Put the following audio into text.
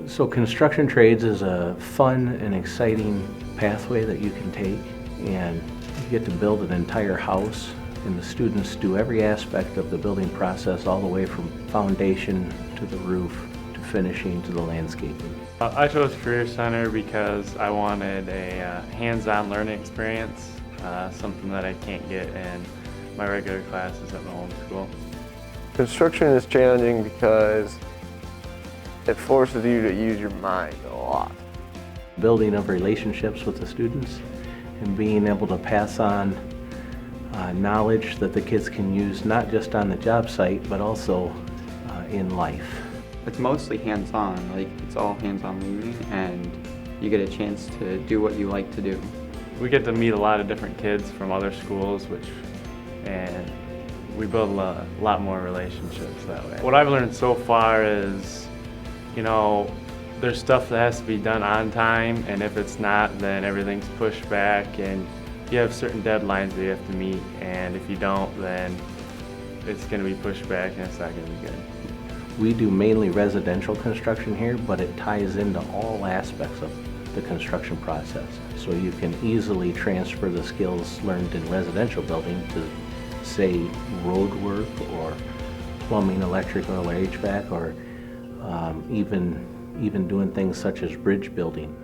So construction trades is a fun and exciting pathway that you can take, and you get to build an entire house, and the students do every aspect of the building process, all the way from foundation to the roof to finishing to the landscaping. I chose Career Center because I wanted a hands-on learning experience, something that I can't get in my regular classes at my home school. Construction is challenging because it forces you to use your mind a lot. Building of relationships with the students and being able to pass on knowledge that the kids can use not just on the job site but also in life. It's mostly hands-on, like it's all hands-on learning, and you get a chance to do what you like to do. We get to meet a lot of different kids from other schools, and we build a lot more relationships that way. What I've learned so far is, there's stuff that has to be done on time, and if it's not, then everything's pushed back, and you have certain deadlines that you have to meet, and if you don't, then it's going to be pushed back and it's not going to be good. We do mainly residential construction here, but it ties into all aspects of the construction process. So you can easily transfer the skills learned in residential building to, say, road work or plumbing, electrical, or HVAC, or even doing things such as bridge building.